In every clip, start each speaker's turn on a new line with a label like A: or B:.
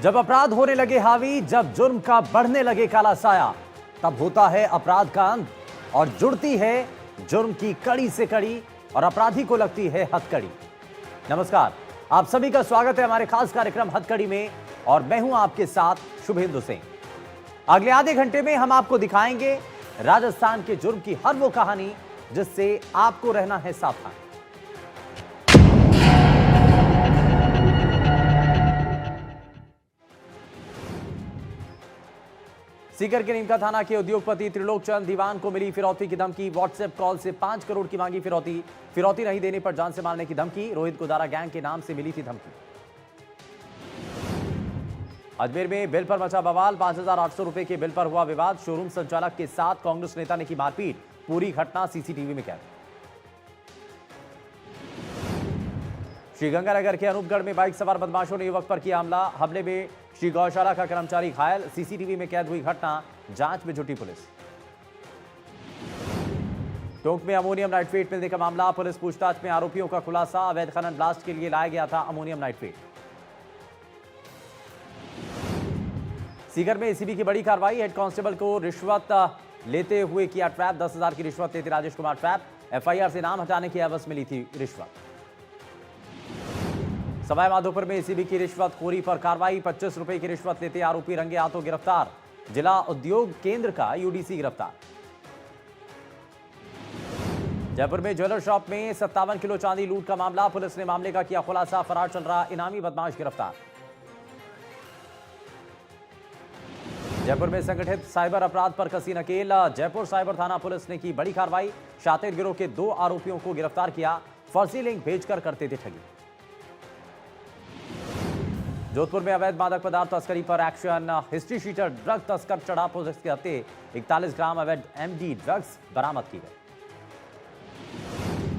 A: जब अपराध होने लगे हावी, जब जुर्म का बढ़ने लगे काला साया, तब होता है अपराध का अंत और जुड़ती है जुर्म की कड़ी से कड़ी और अपराधी को लगती है हथकड़ी। नमस्कार, आप सभी का स्वागत है हमारे खास कार्यक्रम हथकड़ी में और मैं हूं आपके साथ शुभेंदु सिंह। अगले आधे घंटे में हम आपको दिखाएंगे राजस्थान के जुर्म की हर वो कहानी जिससे आपको रहना है सावधान। सीकर के नीमका थाना के उद्योगपति त्रिलोक चंद दीवान को मिली फिरौती की धमकी। व्हाट्सएप कॉल से 5 करोड़ की मांगी फिरौती नहीं देने पर जान से मारने की धमकी। रोहित गोदारा गैंग के नाम से मिली थी धमकी। अजमेर में बिल पर मचा बवाल, 5,800 रुपए के बिल पर हुआ विवाद। शोरूम संचालक के साथ कांग्रेस नेता ने की मारपीट, पूरी घटना सीसीटीवी में कैद। श्रीगंगानगर के अनूपगढ़ में बाइक सवार बदमाशों ने युवक पर किया हमला। हमले में श्री गौशाला का कर्मचारी घायल। सीसीटीवी में कैद हुई घटना, जांच में जुटी पुलिस। टोंक में अमोनियम नाइट्रेट मिलने का मामला, पुलिस पूछताछ में आरोपियों का खुलासा। अवैध खनन ब्लास्ट के लिए लाया गया था अमोनियम नाइट्रेट। सीकर में एसीबी की बड़ी कार्रवाई, हेड कांस्टेबल को रिश्वत लेते हुए किया ट्रैप। 10,000 की रिश्वत लेते राजेश कुमार ट्रैप। एफआईआर से नाम हटाने की एवज मिली थी रिश्वत। सवाई माधोपुर में एसीबी की रिश्वतखोरी पर कार्रवाई, 25 रुपए की रिश्वत लेते आरोपी रंगे हाथों गिरफ्तार। जिला उद्योग केंद्र का यूडीसी गिरफ्तार। जयपुर में ज्वेलर शॉप में 57 किलो चांदी लूट का मामला, पुलिस ने मामले का किया खुलासा। फरार चल रहा इनामी बदमाश गिरफ्तार। जयपुर में संगठित साइबर अपराध पर कसी नकेल, जयपुर साइबर थाना पुलिस ने की बड़ी कार्रवाई। शातिर गिरोह के 2 आरोपियों को गिरफ्तार किया, फर्जी लिंक भेजकर करते थे ठगी। जोधपुर में अवैध मादक पदार्थ तस्करी पर एक्शन, हिस्ट्री शीटर ड्रग तस्कर चढ़ा, पुलिस के हत्थे 41 ग्राम अवैध एमडी ड्रग्स बरामद की गई।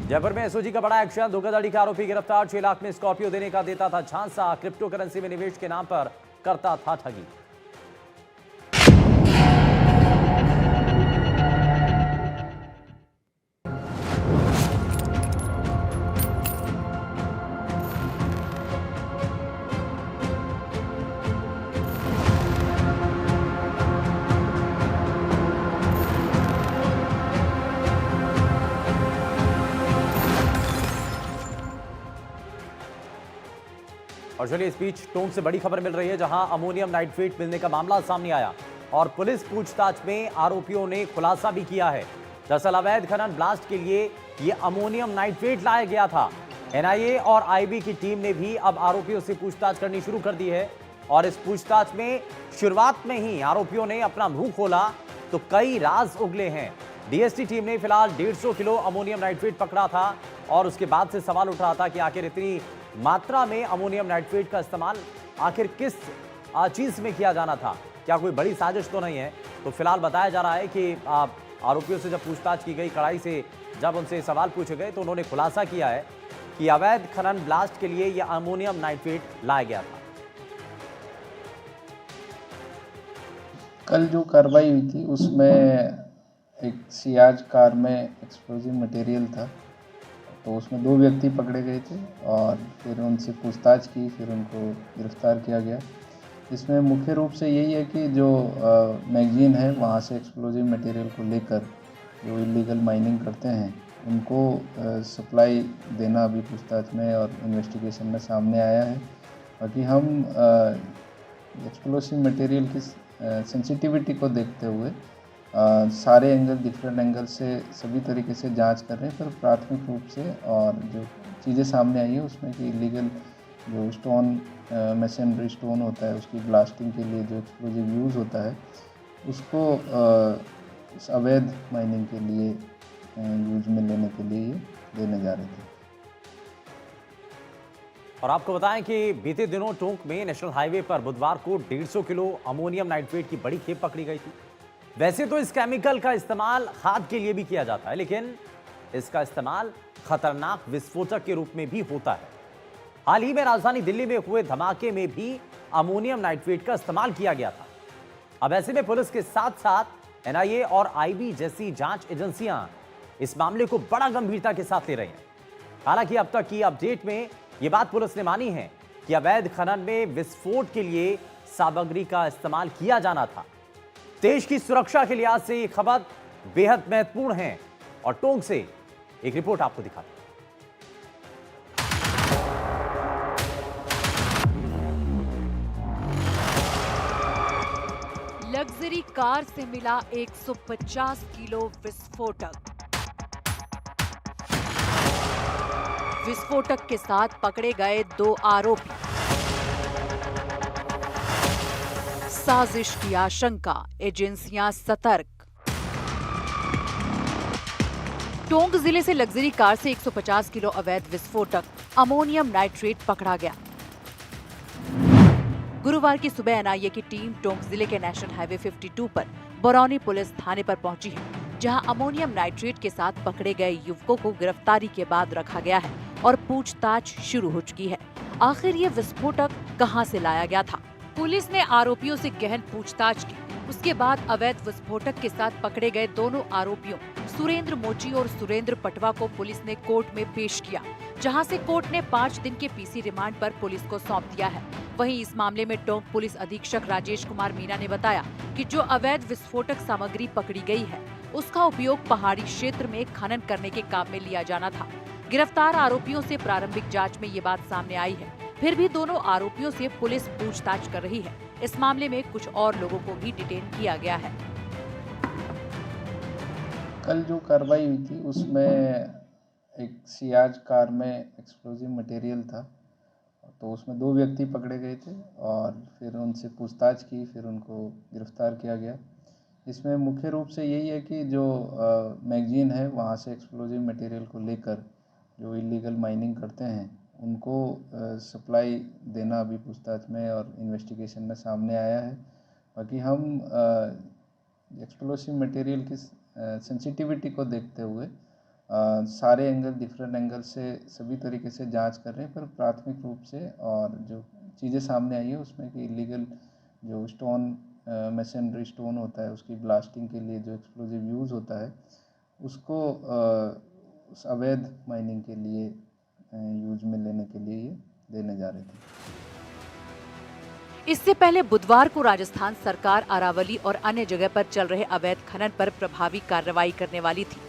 A: जयपुर में एसओजी का बड़ा एक्शन, धोखाधड़ी का आरोपी गिरफ्तार। 6 लाख में स्कॉर्पियो देने का देता था झांसा, क्रिप्टो करेंसी में निवेश के नाम पर करता था ठगी। और चलिए इस बीच टोंक से बड़ी खबर मिल रही है, जहां अमोनियम नाइट्रेट मिलने का मामला सामने आया और पुलिस पूछताछ में आरोपियों ने खुलासा भी किया है। दरअसल अवैध खनन ब्लास्ट के लिए यह अमोनियम नाइट्रेट लाया गया था। एनआईए और आईबी की टीम ने भी अब आरोपियों से पूछताछ करनी शुरू कर दी है और इस पूछताछ में शुरुआत में ही आरोपियों ने अपना मुंह खोला तो कई राज उगले हैं। डीएसटी टीम ने फिलहाल 150 किलो अमोनियम नाइट्रेट पकड़ा था और उसके बाद से सवाल उठ रहा था कि आखिर इतनी मात्रा में अमोनियम नाइट्रेट का इस्तेमाल आखिर किस चीज में किया जाना था, क्या कोई बड़ी साजिश तो नहीं है। तो फिलहाल बताया जा रहा है कि आरोपियों से जब पूछताछ की गई, कड़ाई से जब उनसे सवाल पूछे गए तो उन्होंने खुलासा किया है कि अवैध खनन ब्लास्ट के लिए यह अमोनियम नाइट्रेट लाया गया था।
B: कल जो कार्रवाई हुई थी उसमें एक सियाज कार में एक्सप्लोजिव मटेरियल था, तो उसमें 2 व्यक्ति पकड़े गए थे और फिर उनसे पूछताछ की, फिर उनको गिरफ्तार किया गया। इसमें मुख्य रूप से यही है कि जो मैगजीन है वहाँ से एक्सप्लोजिव मटेरियल को लेकर जो इलीगल माइनिंग करते हैं उनको सप्लाई देना अभी पूछताछ में और इन्वेस्टिगेशन में सामने आया है। बाकी हम एक्सप्लोसिव मटेरियल की सेंसिटिविटी को देखते हुए सारे एंगल, डिफरेंट एंगल से सभी तरीके से जांच कर रहे हैं, पर प्राथमिक रूप से और जो चीज़ें सामने आई है उसमें कि इलीगल जो स्टोन मशीनरी स्टोन होता है उसकी ब्लास्टिंग के लिए जो एक्सप्लोजिव यूज़ होता है उसको अवैध माइनिंग के लिए यूज में लेने के लिए देने जा रहे थे।
A: और आपको बताएं कि बीते दिनों टोंक में नेशनल हाईवे पर बुधवार को 150 किलो अमोनियम नाइट्रेट की बड़ी खेप पकड़ी गई थी। वैसे तो इस केमिकल का इस्तेमाल खाद के लिए भी किया जाता है, लेकिन इसका इस्तेमाल खतरनाक विस्फोटक के रूप में भी होता है। हाल ही में राजधानी दिल्ली में हुए धमाके में भी अमोनियम नाइट्रेट का इस्तेमाल किया गया था। अब ऐसे में पुलिस के साथ साथ एनआईए और आईबी जैसी जांच एजेंसियां इस मामले को बड़ा गंभीरता के साथ ले रही हैं। हालांकि अब तक की अपडेट में यह बात पुलिस ने मानी है कि अवैध खनन में विस्फोट के लिए सामग्री का इस्तेमाल किया जाना था। देश की सुरक्षा के लिहाज से यह खबर बेहद महत्वपूर्ण है और टोंक से एक रिपोर्ट आपको दिखाते हैं।
C: लग्जरी कार से मिला 150 किलो विस्फोटक। विस्फोटक के साथ पकड़े गए 2 आरोपी। साजिश की आशंका, एजेंसियां सतर्क। टोंक जिले से लग्जरी कार से 150 किलो अवैध विस्फोटक अमोनियम नाइट्रेट पकड़ा गया। गुरुवार की सुबह एनआईए की टीम टोंक जिले के नेशनल हाईवे 52 पर बरौनी पुलिस थाने पर पहुंची है, जहां अमोनियम नाइट्रेट के साथ पकड़े गए युवकों को गिरफ्तारी के बाद रखा गया है और पूछताछ शुरू हो चुकी है। आखिर ये विस्फोटक कहां से लाया गया था? पुलिस ने आरोपियों से गहन पूछताछ की। उसके बाद अवैध विस्फोटक के साथ पकड़े गए दोनों आरोपियों सुरेंद्र मोची और सुरेंद्र पटवा को पुलिस ने कोर्ट में पेश किया, जहां से कोर्ट ने 5 दिन के पीसी रिमांड पर पुलिस को सौंप दिया है। वहीं इस मामले में टोंक पुलिस अधीक्षक राजेश कुमार मीना ने बताया कि जो अवैध विस्फोटक सामग्री पकड़ी गई है, उसका उपयोग पहाड़ी क्षेत्र में खनन करने के काम में लिया जाना था। गिरफ्तार आरोपियों से प्रारंभिक जांच में ये बात सामने आई है। फिर भी दोनों आरोपियों से पुलिस पूछताछ कर रही है। इस मामले में कुछ और लोगों को भी डिटेन किया गया है।
B: कल जो कार्रवाई हुई थी उसमें एक सियाज कार में एक्सप्लोजिव मटेरियल था, तो उसमें 2 व्यक्ति पकड़े गए थे और फिर उनसे पूछताछ की, फिर उनको गिरफ्तार किया गया। इसमें मुख्य रूप से यही है कि जो मैगजीन है वहाँ से एक्सप्लोजिव मटेरियल को लेकर जो इलीगल माइनिंग करते हैं उनको सप्लाई देना अभी पूछताछ में और इन्वेस्टिगेशन में सामने आया है। बाकी हम एक्सप्लोसिव मटेरियल की सेंसिटिविटी को देखते हुए सारे एंगल, डिफरेंट एंगल से सभी तरीके से जांच कर रहे हैं, पर प्राथमिक रूप से और जो चीज़ें सामने आई है उसमें कि इलीगल जो स्टोन, मैसनरी स्टोन होता है, उसकी ब्लास्टिंग के लिए जो एक्सप्लोजिव यूज़ होता है उसको उस अवैध माइनिंग के लिए यूज में लेने के लिए ये देने जा रहे थे।
C: इससे पहले बुधवार को राजस्थान सरकार अरावली और अन्य जगह पर चल रहे अवैध खनन पर प्रभावी कार्रवाई करने वाली थी।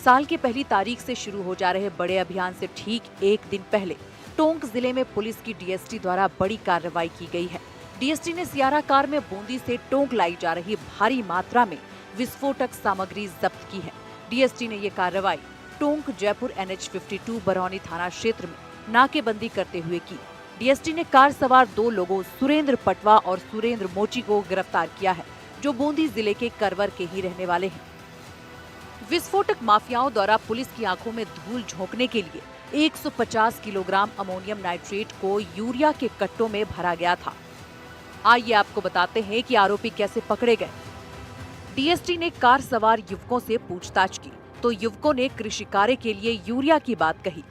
C: साल की पहली तारीख से शुरू हो जा रहे बड़े अभियान से ठीक एक दिन पहले टोंक जिले में पुलिस की डीएसटी द्वारा बड़ी कार्रवाई की गई है। डीएसटी ने सियारा कार में बूंदी से टोंक लाई जा रही भारी मात्रा में विस्फोटक सामग्री जब्त की है। डीएसटी ने ये कार्रवाई टोंक जयपुर NH 52 बरौनी थाना क्षेत्र में नाकेबंदी करते हुए की। डीएसटी ने कार सवार 2 लोगों सुरेंद्र पटवा और सुरेंद्र मोची को गिरफ्तार किया है, जो बूंदी जिले के करवर के ही रहने वाले हैं। विस्फोटक माफियाओं द्वारा पुलिस की आंखों में धूल झोंकने के लिए 150 किलोग्राम अमोनियम नाइट्रेट को यूरिया के कट्टों में भरा गया था। आइए आपको बताते हैं कि आरोपी कैसे पकड़े गए। डीएसटी ने कार सवार युवकों से पूछताछ की तो युवकों ने कृषि कार्य के लिए यूरिया की बात कही।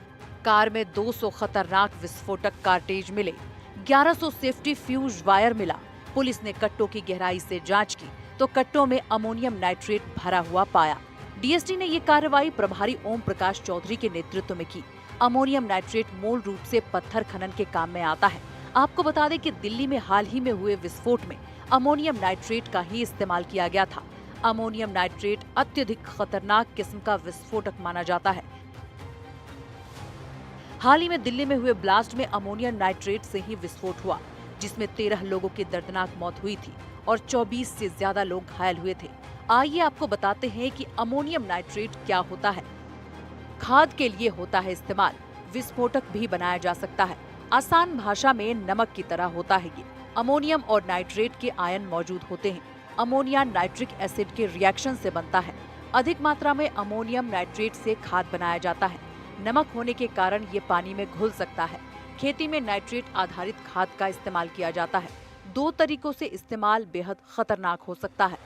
C: कार में 200 खतरनाक विस्फोटक कार्टेज मिले, 1100 सेफ्टी फ्यूज वायर मिला। पुलिस ने कट्टों की गहराई से जांच की तो कट्टों में अमोनियम नाइट्रेट भरा हुआ पाया। डीएसटी ने ये कार्रवाई प्रभारी ओम प्रकाश चौधरी के नेतृत्व में की। अमोनियम नाइट्रेट मूल रूप से पत्थर खनन के काम में आता है। आपको बता दें कि दिल्ली में हाल ही में हुए विस्फोट में अमोनियम नाइट्रेट का ही इस्तेमाल किया गया था। अमोनियम नाइट्रेट अत्यधिक खतरनाक किस्म का विस्फोटक माना जाता है। हाल ही में दिल्ली में हुए ब्लास्ट में अमोनियम नाइट्रेट से ही विस्फोट हुआ, जिसमें 13 लोगों की दर्दनाक मौत हुई थी और 24 से ज्यादा लोग घायल हुए थे। आइए आपको बताते हैं कि अमोनियम नाइट्रेट क्या होता है। खाद के लिए होता है इस्तेमाल, विस्फोटक भी बनाया जा सकता है। आसान भाषा में नमक की तरह होता है ये। अमोनियम और नाइट्रेट के आयन मौजूद होते हैं। अमोनिया नाइट्रिक एसिड के रिएक्शन से बनता है। अधिक मात्रा में अमोनियम नाइट्रेट से खाद बनाया जाता है। नमक होने के कारण ये पानी में घुल सकता है। खेती में नाइट्रेट आधारित खाद का इस्तेमाल किया जाता है। 2 तरीकों से इस्तेमाल बेहद खतरनाक हो सकता है।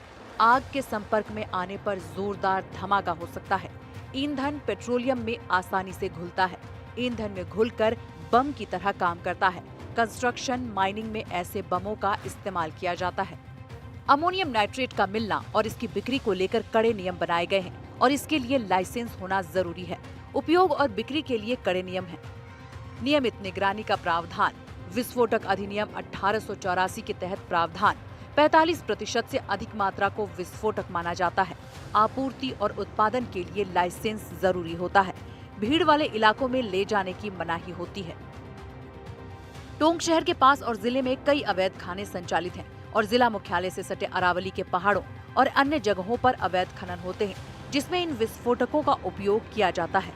C: आग के संपर्क में आने पर जोरदार धमाका हो सकता है। ईंधन पेट्रोलियम में आसानी से घुलता है। ईंधन में घुलकर बम की तरह काम करता है। कंस्ट्रक्शन, माइनिंग में ऐसे बमों का इस्तेमाल किया जाता है। अमोनियम नाइट्रेट का मिलना और इसकी बिक्री को लेकर कड़े नियम बनाए गए हैं और इसके लिए लाइसेंस होना जरूरी है। उपयोग और बिक्री के लिए कड़े नियम हैं। नियमित निगरानी का प्रावधान। विस्फोटक अधिनियम 1884 के तहत प्रावधान 45% से अधिक मात्रा को विस्फोटक माना जाता है। आपूर्ति और उत्पादन के लिए लाइसेंस जरूरी होता है। भीड़ वाले इलाकों में ले जाने की मनाही होती है। टोंक शहर के पास और जिले में कई अवैध खाने संचालित हैं और जिला मुख्यालय से सटे अरावली के पहाड़ों और अन्य जगहों पर अवैध खनन होते हैं, जिसमें इन विस्फोटकों का उपयोग किया जाता है।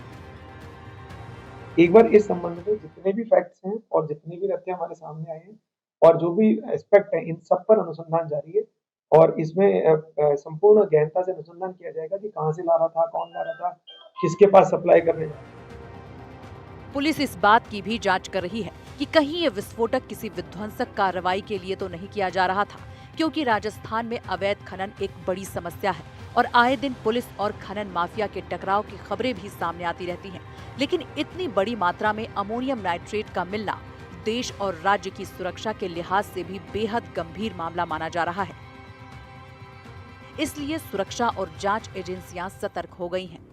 D: एक बार इस संबंध में जितने भी फैक्ट्स हैं और जितने भी तथ्य हमारे सामने आए हैं और जो भी एस्पेक्ट है, इन सब पर अनुसंधान जारी है और इसमें संपूर्ण गहनता से अनुसंधान किया जाएगा कि कहां से ला रहा था, कौन ला रहा था, किसके पास सप्लाई करने जा रहा था।
C: पुलिस इस बात की भी जांच कर रही है कि कहीं ये विस्फोटक किसी विध्वंसक कार्रवाई के लिए तो नहीं किया जा रहा था, क्योंकि राजस्थान में अवैध खनन एक बड़ी समस्या है और आए दिन पुलिस और खनन माफिया के टकराव की खबरें भी सामने आती रहती हैं। लेकिन इतनी बड़ी मात्रा में अमोनियम नाइट्रेट का मिलना देश और राज्य की सुरक्षा के लिहाज से भी बेहद गंभीर मामला माना जा रहा है। इसलिए सुरक्षा और जांच एजेंसियां सतर्क हो गई हैं।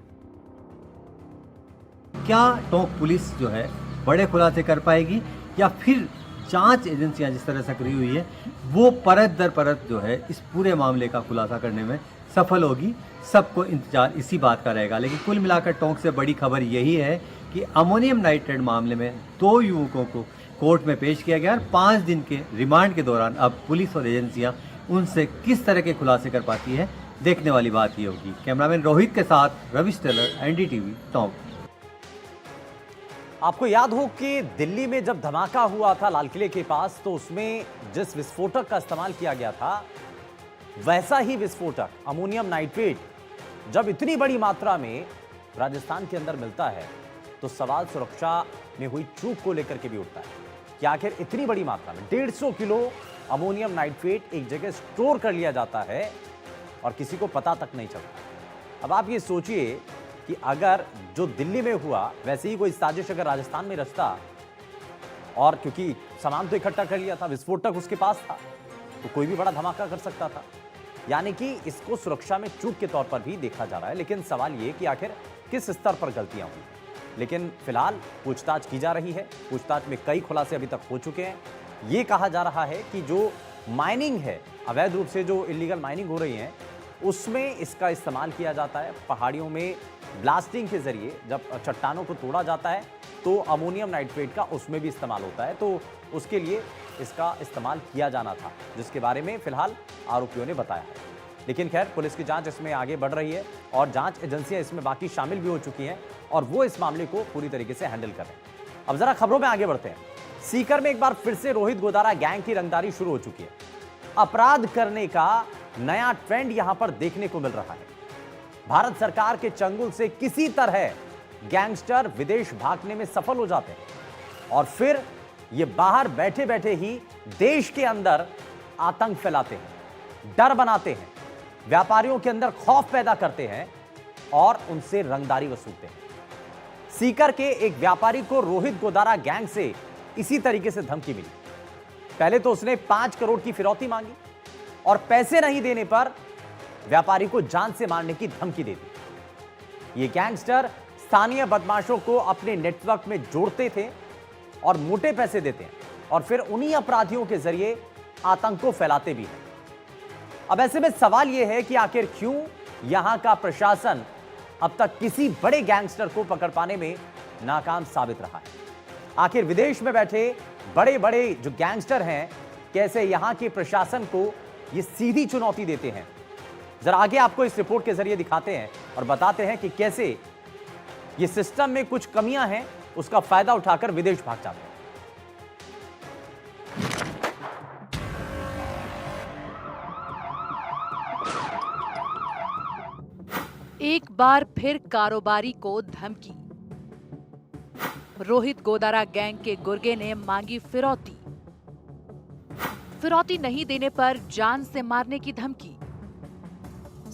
E: क्या टोंक पुलिस जो है बड़े खुलासे कर पाएगी या फिर जांच एजेंसियां जिस तरह सक्रिय हुई है वो परत दर परत जो है इस पूरे मामले का खुलासा करने में सफल होगी? सबको इंतजार इसी बात का रहेगा। लेकिन कुल मिलाकर टोंक से बड़ी खबर यही है कि अमोनियम नाइट्रेट मामले में 2 युवकों को कोर्ट में पेश किया गया और 5 दिन के रिमांड के दौरान अब पुलिस और एजेंसियां उनसे किस तरह के खुलासे कर पाती है, देखने वाली बात ये होगी। कैमरामैन रोहित के साथ रविश टेलर, एनडीटीवी, टोंक।
A: आपको याद हो कि दिल्ली में जब धमाका हुआ था लाल किले के पास, तो उसमें जिस विस्फोटक का इस्तेमाल किया गया था वैसा ही विस्फोटक अमोनियम नाइट्रेट जब इतनी बड़ी मात्रा में राजस्थान के अंदर मिलता है तो सवाल सुरक्षा में हुई चूक को लेकर के भी उठता है कि आखिर इतनी बड़ी मात्रा में 150 किलो अमोनियम नाइट्रेट एक जगह स्टोर कर लिया जाता है और किसी को पता तक नहीं चलता। अब आप ये सोचिए कि अगर जो दिल्ली में हुआ वैसे ही कोई साजिश अगर राजस्थान में रचता, और क्योंकि सामान तो इकट्ठा कर लिया था, विस्फोटक उसके पास था, तो कोई भी बड़ा धमाका कर सकता था। यानी कि इसको सुरक्षा में चूक के तौर पर भी देखा जा रहा है। लेकिन सवाल ये कि आखिर किस स्तर पर गलतियां हुई। लेकिन फिलहाल पूछताछ की जा रही है। पूछताछ में कई खुलासे अभी तक हो चुके हैं। ये कहा जा रहा है कि जो माइनिंग है, अवैध रूप से जो इलीगल माइनिंग हो रही है, उसमें इसका इस्तेमाल किया जाता है। पहाड़ियों में ब्लास्टिंग के जरिए जब चट्टानों को तोड़ा जाता है तो अमोनियम नाइट्रेट का उसमें भी इस्तेमाल होता है, तो उसके लिए इसका इस्तेमाल किया जाना था, जिसके बारे में फिलहाल आरोपियों ने बताया है। लेकिन खैर, पुलिस की जांच इसमें आगे बढ़ रही है और जांच एजेंसियां इसमें बाकी शामिल भी हो चुकी हैं और वो इस मामले को पूरी तरीके से हैंडल कर रहे हैं। अब जरा खबरों में आगे बढ़ते हैं। सीकर में एक बार फिर से रोहित गोदारा गैंग की रंगदारी शुरू हो चुकी है। अपराध करने का नया ट्रेंड यहां पर देखने को मिल रहा है। भारत सरकार के चंगुल से किसी तरह गैंगस्टर विदेश भागने में सफल हो जाते हैं और फिर ये बाहर बैठे बैठे ही देश के अंदर आतंक फैलाते हैं, डर बनाते हैं, व्यापारियों के अंदर खौफ पैदा करते हैं और उनसे रंगदारी वसूलते हैं। सीकर के एक व्यापारी को रोहित गोदारा गैंग से इसी तरीके से धमकी मिली। पहले तो उसने 5 करोड़ की फिरौती मांगी और पैसे नहीं देने पर व्यापारी को जान से मारने की धमकी दे दी। ये गैंगस्टर स्थानीय बदमाशों को अपने नेटवर्क में जोड़ते थे और मोटे पैसे देते हैं और फिर उन्हीं अपराधियों के जरिए आतंक को फैलाते भी हैं। अब ऐसे में सवाल यह है कि आखिर क्यों यहां का प्रशासन अब तक किसी बड़े गैंगस्टर को पकड़ पाने में नाकाम साबित रहा है। आखिर विदेश में बैठे बड़े बड़े जो गैंगस्टर हैं, कैसे यहां के प्रशासन को ये सीधी चुनौती देते हैं। जरा आगे आपको इस रिपोर्ट के जरिए दिखाते हैं और बताते हैं कि कैसे ये सिस्टम में कुछ कमियां हैं, उसका फायदा उठाकर विदेश भाग जाते हैं।
C: एक बार फिर कारोबारी को धमकी। रोहित गोदारा गैंग के गुर्गे ने मांगी फिरौती। फिरौती नहीं देने पर जान से मारने की धमकी।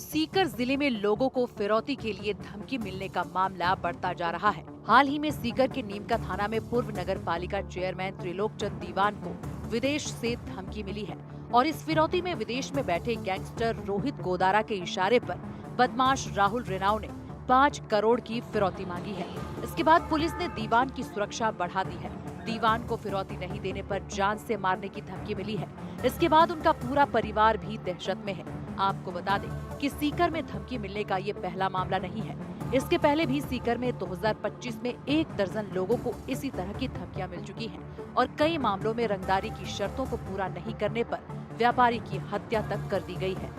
C: सीकर जिले में लोगों को फिरौती के लिए धमकी मिलने का मामला बढ़ता जा रहा है। हाल ही में सीकर के नीमका थाना में पूर्व नगर पालिका चेयरमैन त्रिलोकचंद दीवान को विदेश से धमकी मिली है और इस फिरौती में विदेश में बैठे गैंगस्टर रोहित गोदारा के इशारे पर बदमाश राहुल रेनाव ने 5 करोड़ की फिरौती मांगी है। इसके बाद पुलिस ने दीवान की सुरक्षा बढ़ा दी है। दीवान को फिरौती नहीं देने पर जान से मारने की धमकी मिली है। इसके बाद उनका पूरा परिवार भी दहशत में है। आपको बता दें कि सीकर में धमकी मिलने का ये पहला मामला नहीं है। इसके पहले भी सीकर में 2025 में 1 दर्जन लोगों को इसी तरह की धमकियां मिल चुकी हैं और कई मामलों में रंगदारी की शर्तों को पूरा नहीं करने पर व्यापारी की हत्या तक कर दी गई है।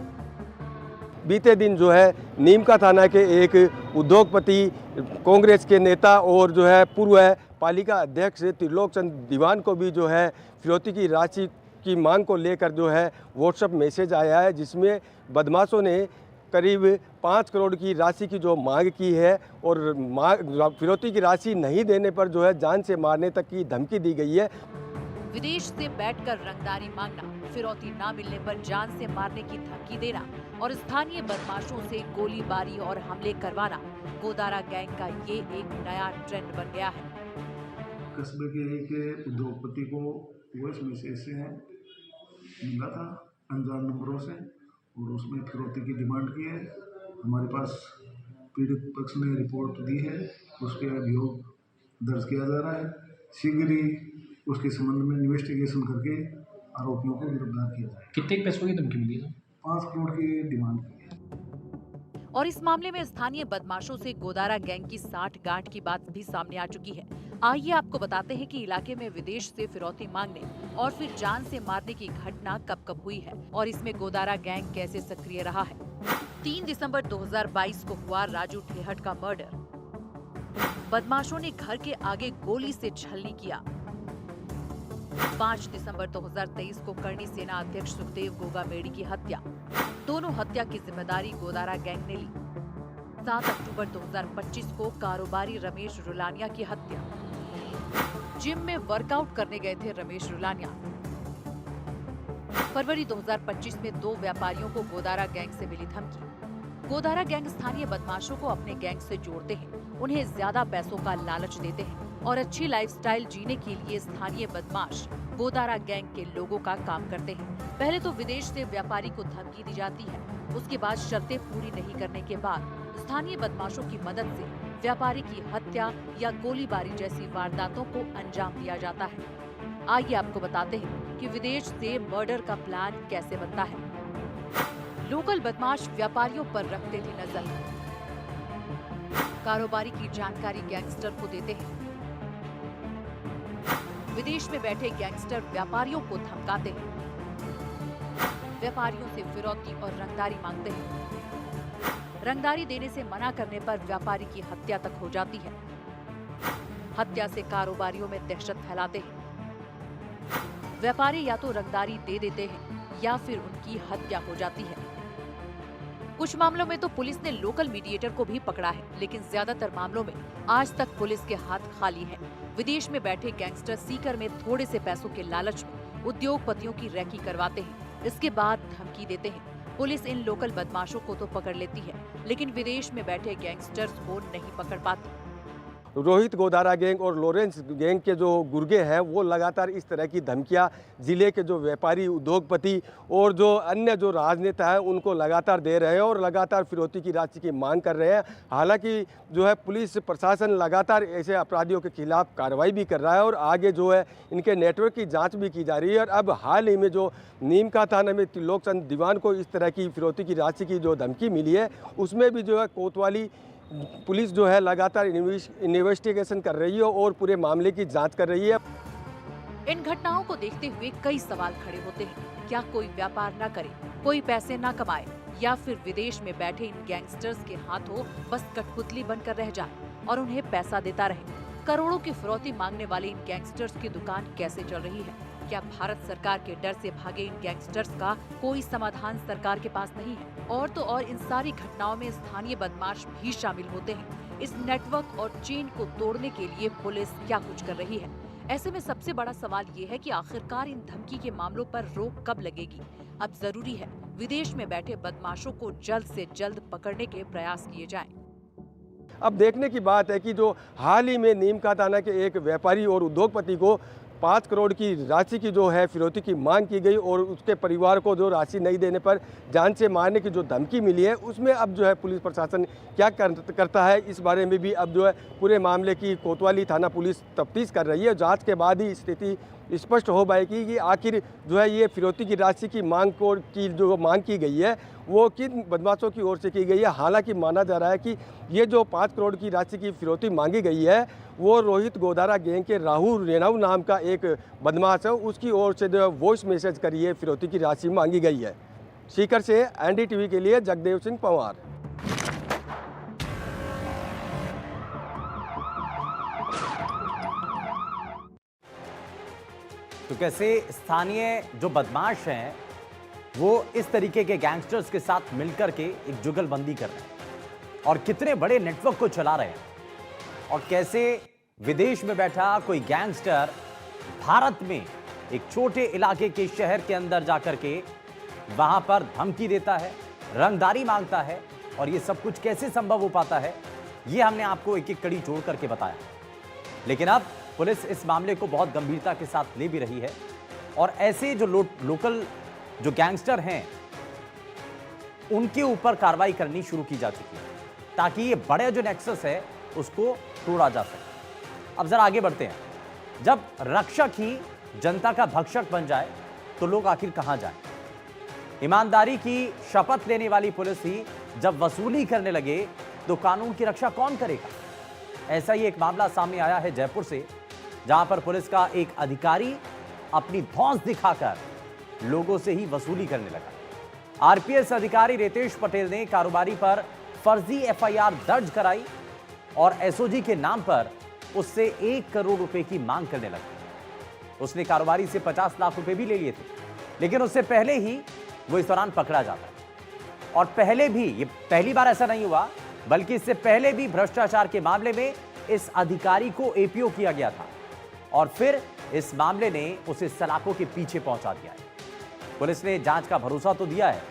F: बीते दिन जो है नीमका थाना के एक उद्योगपति, कांग्रेस के नेता और जो है पूर्व पालिका अध्यक्ष त्रिलोकचंद दीवान को भी जो है फिरौती की राशि की मांग को लेकर जो है व्हाट्सएप मैसेज आया है, जिसमें बदमाशों ने करीब 5 करोड़ की राशि की जो मांग की है और फिरौती की राशि नहीं देने पर जो है जान से मारने तक की धमकी दी गई है।
C: विदेश से बैठकर रंगदारी मांगना, फिरौती न मिलने पर जान से मारने की धमकी देना और स्थानीय बदमाशों से गोलीबारी और हमले करवाना गोदारा गैंग का ये एक नया ट्रेंड बन गया है।
G: कस्बे के एक उद्योगपति को वॉइस मैसेज से मिला था अनजान नंबरों से और उसमें फिरौती की डिमांड की है। हमारे पास पीड़ित पक्ष ने रिपोर्ट दी है, उस पर अभियोग दर्ज किया जा रहा है। शीघ्र ही उसके संबंध में इन्वेस्टिगेशन करके आरोपियों को गिरफ्तार किया जाए।
H: कितने पैसों की धमकी मिली है?
G: 5 करोड़ की डिमांड की है।
C: और इस मामले में स्थानीय बदमाशों से गोदारा गैंग की 60 गांठ की बात भी सामने आ चुकी है। आइए आपको बताते हैं कि इलाके में विदेश से फिरौती मांगने और फिर जान से मारने की घटना कब कब हुई है और इसमें गोदारा गैंग कैसे सक्रिय रहा है। 3 दिसंबर 2022 को हुआ राजू ठेहट का मर्डर। बदमाशों ने घर के आगे गोली से छलनी किया। 5 दिसंबर 2023 को करनी सेना अध्यक्ष सुखदेव गोगामेड़ी की हत्या। दोनों हत्या की जिम्मेदारी गोदारा गैंग ने ली। 7 अक्टूबर 2025 को कारोबारी रमेश रुलानिया की हत्या। जिम में वर्कआउट करने गए थे रमेश रुलानिया। फरवरी 2025 में 2 व्यापारियों को गोदारा गैंग से मिली धमकी। गोदारा गैंग स्थानीय बदमाशों को अपने गैंग से जोड़ते हैं, उन्हें ज्यादा पैसों का लालच देते हैं और अच्छी लाइफस्टाइल जीने के लिए स्थानीय बदमाश गोदारा गैंग के लोगों का काम करते हैं। पहले तो विदेश से व्यापारी को धमकी दी जाती है, उसके बाद शर्तें पूरी नहीं करने के बाद स्थानीय बदमाशों की मदद से व्यापारी की हत्या या गोलीबारी जैसी वारदातों को अंजाम दिया जाता है। आइए आपको बताते हैं कि विदेश से मर्डर का प्लान कैसे बनता है। लोकल बदमाश व्यापारियों पर रखते थे नजर। कारोबारी की जानकारी गैंगस्टर को देते हैं। विदेश में बैठे गैंगस्टर व्यापारियों को धमकाते हैं। व्यापारियों से फिरौती और रंगदारी मांगते हैं। रंगदारी देने से मना करने पर व्यापारी की हत्या तक हो जाती है। हत्या से कारोबारियों में दहशत फैलाते हैं। व्यापारी या तो रंगदारी दे देते हैं या फिर उनकी हत्या हो जाती है। कुछ मामलों में तो पुलिस ने लोकल मीडिएटर को भी पकड़ा है, लेकिन ज्यादातर मामलों में आज तक पुलिस के हाथ खाली हैं। विदेश में बैठे गैंगस्टर सीकर में थोड़े से पैसों के लालच में उद्योगपतियों की रैकी करवाते हैं, इसके बाद धमकी देते हैं। पुलिस इन लोकल बदमाशों को तो पकड़ लेती है, लेकिन विदेश में बैठे गैंगस्टर्स को नहीं पकड़ पाती।
F: रोहित गोदारा गैंग और लॉरेंस गैंग के जो गुर्गे हैं वो लगातार इस तरह की धमकियां ज़िले के जो व्यापारी, उद्योगपति और जो अन्य जो राजनेता हैं उनको लगातार दे रहे हैं और लगातार फिरौती की राशि की मांग कर रहे हैं। हालांकि जो है पुलिस प्रशासन लगातार ऐसे अपराधियों के खिलाफ कार्रवाई भी कर रहा है और आगे जो है इनके नेटवर्क की जाँच भी की जा रही है। और अब हाल ही में जो नीमका थाना में त्रिलोकचंद दीवान को इस तरह की फिरौती की राशि की जो धमकी मिली है, उसमें भी जो है कोतवाली पुलिस जो है लगातार इन्वेस्टिगेशन कर रही है और पूरे मामले की जांच कर रही है।
C: इन घटनाओं को देखते हुए कई सवाल खड़े होते हैं। क्या कोई व्यापार न करे, कोई पैसे न कमाए, या फिर विदेश में बैठे इन गैंगस्टर्स के हाथों बस कठपुतली बनकर रह जाए और उन्हें पैसा देता रहे। करोड़ों की फिरौती मांगने वाले इन गैंगस्टर्स की दुकान कैसे चल रही है? क्या भारत सरकार के डर से भागे इन गैंगस्टर्स का कोई समाधान सरकार के पास नहीं है? और तो और इन सारी घटनाओं में स्थानीय बदमाश भी शामिल होते हैं। इस नेटवर्क और चेन को तोड़ने के लिए पुलिस क्या कुछ कर रही है? ऐसे में सबसे बड़ा सवाल ये है कि आखिरकार इन धमकी के मामलों पर रोक कब लगेगी। अब जरूरी है विदेश में बैठे बदमाशों को जल्द से जल्द पकड़ने के प्रयास किए जाएं।
F: अब देखने की बात है कि जो हाल ही में नीम का थाना के एक व्यापारी और उद्योगपति को 5 करोड़ की राशि की जो है फिरौती की मांग की गई और उसके परिवार को जो राशि नहीं देने पर जान से मारने की जो धमकी मिली है, उसमें अब जो है पुलिस प्रशासन क्या करता है, इस बारे में भी अब जो है पूरे मामले की कोतवाली थाना पुलिस तफ्तीश कर रही है। जांच के बाद ही स्थिति स्पष्ट हो पाएगी कि आखिर जो है ये फिरौती की राशि की जो मांग की गई है वो किन बदमाशों की ओर से की गई है। हालांकि माना जा रहा है कि ये जो 5 करोड़ की राशि की फिरौती मांगी गई है वो रोहित गोदारा गैंग के राहुल रेणाऊ नाम का एक बदमाश है, उसकी ओर से जो वॉइस मैसेज करिए फिरौती की राशि मांगी गई है। सीकर से एनडीटीवी के लिए जगदेव सिंह पंवार।
A: तो कैसे स्थानीय जो बदमाश हैं वो इस तरीके के गैंगस्टर्स के साथ मिलकर के एक जुगलबंदी कर रहे हैं और कितने बड़े नेटवर्क को चला रहे हैं, और कैसे विदेश में बैठा कोई गैंगस्टर भारत में एक छोटे इलाके के शहर के अंदर जाकर के वहां पर धमकी देता है, रंगदारी मांगता है, और ये सब कुछ कैसे संभव हो पाता है ये हमने आपको एक एक कड़ी जोड़ करके बताया। लेकिन अब पुलिस इस मामले को बहुत गंभीरता के साथ ले भी रही है और ऐसे जो लोकल जो गैंगस्टर हैं उनके ऊपर कार्रवाई करनी शुरू की जा चुकी है ताकि ये बड़े जो नेक्सस है उसको तोड़ा जा सके। अब जरा आगे बढ़ते हैं। जब रक्षक ही जनता का भक्षक बन जाए तो लोग आखिर कहां जाएं? ईमानदारी की शपथ लेने वाली पुलिस ही जब वसूली करने लगे तो कानून की रक्षा कौन करेगा? ऐसा ही एक मामला सामने आया है जयपुर से, जहां पर पुलिस का एक अधिकारी अपनी धौंस दिखाकर लोगों से ही वसूली करने लगा। आरपीएस अधिकारी रितेश पटेल ने कारोबारी पर फर्जी एफआईआर दर्ज कराई और एसओजी के नाम पर उससे 1 करोड़ रुपए की मांग करने लगा। उसने कारोबारी से 50 लाख रुपए भी ले लिए थे, लेकिन उससे पहले ही वो इस दौरान पकड़ा जाता है। और पहले भी, ये पहली बार ऐसा नहीं हुआ, बल्कि इससे पहले भी भ्रष्टाचार के मामले में इस अधिकारी को एपीओ किया गया था और फिर इस मामले ने उसे सलाखों के पीछे पहुंचा दिया है। पुलिस ने जांच का भरोसा तो दिया है,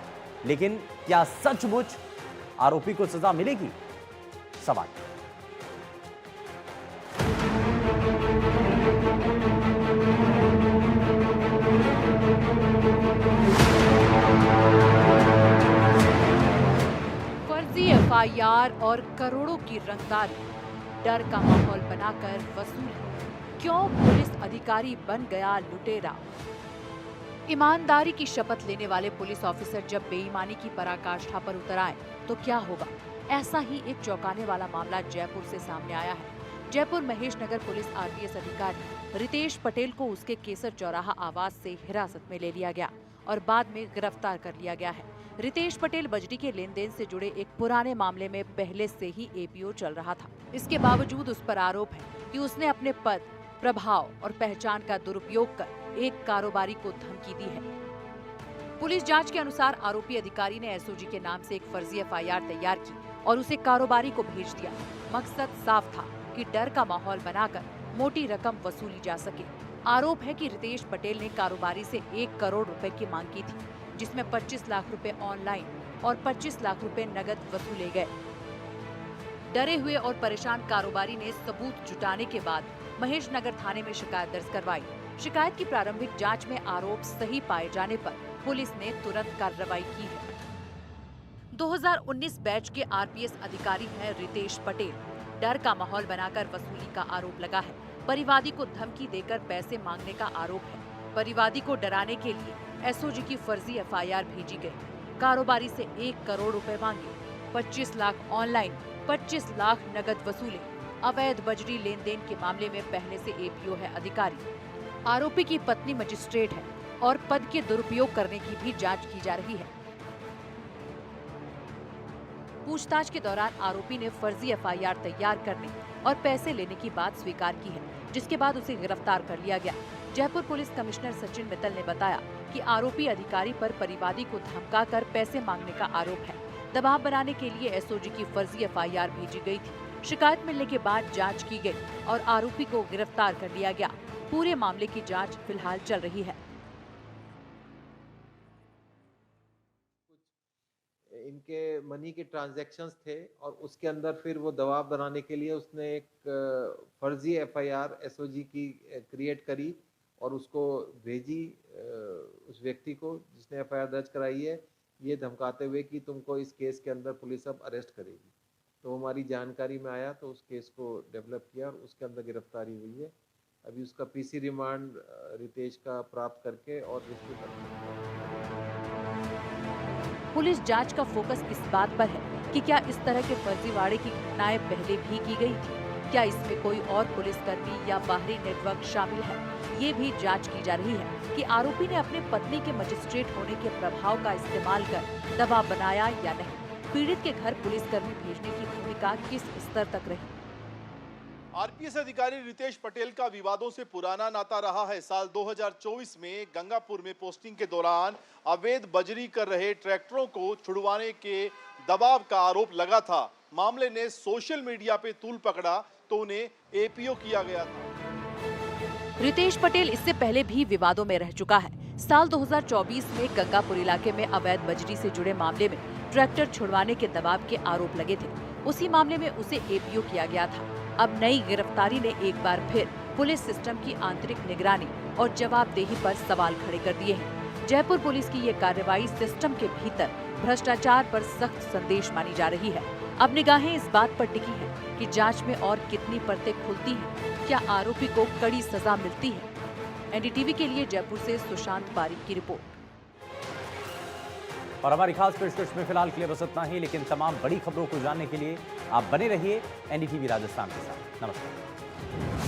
A: लेकिन क्या सचमुच आरोपी को सजा मिलेगी? सवाल।
C: फर्जी एफआईआर और करोड़ों की रंगदारी, डर का माहौल बनाकर वसूली, क्यों पुलिस अधिकारी बन गया लुटेरा? ईमानदारी की शपथ लेने वाले पुलिस ऑफिसर जब बेईमानी की पराकाष्ठा पर उतर आए तो क्या होगा? ऐसा ही एक चौंकाने वाला मामला जयपुर से सामने आया है। जयपुर महेश नगर पुलिस आरपीएस अधिकारी रितेश पटेल को उसके केसर चौराहा आवास से हिरासत में ले लिया गया और बाद में गिरफ्तार कर लिया गया है। रितेश पटेल बजरी के लेन देन से जुड़े एक पुराने मामले में पहले से ही एपीओ चल रहा था। इसके बावजूद उस पर आरोप है कि उसने अपने पद, प्रभाव और पहचान का दुरुपयोग कर एक कारोबारी को धमकी दी है। पुलिस जांच के अनुसार आरोपी अधिकारी ने एसओजी के नाम से एक फर्जी एफआईआर तैयार की और उसे कारोबारी को भेज दिया। मकसद साफ था कि डर का माहौल बनाकर मोटी रकम वसूली जा सके। आरोप है कि रितेश पटेल ने कारोबारी से 1 करोड़ रुपए की मांग की थी, जिसमें 25 लाख रुपए ऑनलाइन और 25 लाख रुपए नगद वसूले गए। डरे हुए और परेशान कारोबारी ने सबूत जुटाने के बाद महेश नगर थाने में शिकायत दर्ज करवाई। शिकायत की प्रारंभिक जांच में आरोप सही पाए जाने पर पुलिस ने तुरंत कार्रवाई की है। 2019 बैच के आरपीएस अधिकारी हैं रितेश पटेल। डर का माहौल बनाकर वसूली का आरोप लगा है। परिवादी को धमकी देकर पैसे मांगने का आरोप है। परिवादी को डराने के लिए एसओजी की फर्जी एफआईआर भेजी गई। कारोबारी से 1 करोड़ रुपए मांगे, 25 लाख ऑनलाइन, 25 लाख नगद वसूले। अवैध बजरी लेन देन के मामले में पहले से एपीओ है अधिकारी। आरोपी की पत्नी मजिस्ट्रेट है और पद के दुरुपयोग करने की भी जांच की जा रही है। पूछताछ के दौरान आरोपी ने फर्जी एफआईआर तैयार करने और पैसे लेने की बात स्वीकार की है, जिसके बाद उसे गिरफ्तार कर लिया गया। जयपुर पुलिस कमिश्नर सचिन मित्तल ने बताया कि आरोपी अधिकारी पर परिवादी को धमकाकर पैसे मांगने का आरोप है। दबाव बनाने के लिए एसओजी की फर्जी एफआईआर भेजी गई थी। शिकायत मिलने के बाद जांच की गई और आरोपी को गिरफ्तार कर लिया गया। पूरे मामले की जांच फिलहाल चल रही है।
H: इनके मनी के ट्रांजैक्शंस थे और उसके अंदर फिर वो दबाव बनाने के लिए उसने एक फर्जी एफआईआर एसओजी की क्रिएट करी और उसको भेजी उस व्यक्ति को जिसने एफआईआर दर्ज कराई है, ये धमकाते हुए कि तुमको इस केस के अंदर पुलिस अब अरेस्ट करेगी। तो हमारी जानकारी में आया तो उस केस को डेवलप किया और उसके अंदर गिरफ्तारी हुई है। अभी उसका पीसी रिमांड रितेश का प्राप्त करके और रेस्क्यू करके
C: पुलिस जांच का फोकस इस बात पर है कि क्या इस तरह के फर्जीवाड़े की घटनाएं पहले भी की गई थी, क्या इसमें कोई और पुलिसकर्मी या बाहरी नेटवर्क शामिल है। ये भी जांच की जा रही है कि आरोपी ने अपने पत्नी के मजिस्ट्रेट होने के प्रभाव का इस्तेमाल कर दबाव बनाया या नहीं। पीड़ित के घर पुलिसकर्मी भेजने की भूमिका किस स्तर तक रही।
I: आरपीएस अधिकारी रितेश पटेल का विवादों से पुराना नाता रहा है। साल 2024 में गंगापुर में पोस्टिंग के दौरान अवैध बजरी कर रहे ट्रैक्टरों को छुड़वाने के दबाव का आरोप लगा था। मामले ने सोशल मीडिया पे तूल पकड़ा तो उन्हें एपीओ किया गया था।
C: रितेश पटेल इससे पहले भी विवादों में रह चुका है। साल 2024 में गंगापुर इलाके में अवैध बजरी से जुड़े मामले में ट्रैक्टर छुड़वाने के दबाव के आरोप लगे थे। उसी मामले में उसे एपीओ किया गया था। अब नई गिरफ्तारी ने एक बार फिर पुलिस सिस्टम की आंतरिक निगरानी और जवाबदेही पर सवाल खड़े कर दिए हैं। जयपुर पुलिस की ये कार्रवाई सिस्टम के भीतर भ्रष्टाचार पर सख्त संदेश मानी जा रही है। अब निगाहें इस बात पर टिकी हैं कि जांच में और कितनी परतें खुलती हैं, क्या आरोपी को कड़ी सजा मिलती है। एनडीटीवी के लिए जयपुर से सुशांत पारीक की रिपोर्ट।
A: और हमारी खास पेशकश में फिलहाल के लिए बस इतना ही, लेकिन तमाम बड़ी खबरों को जानने के लिए आप बने रहिए एनडीटीवी राजस्थान के साथ। नमस्कार।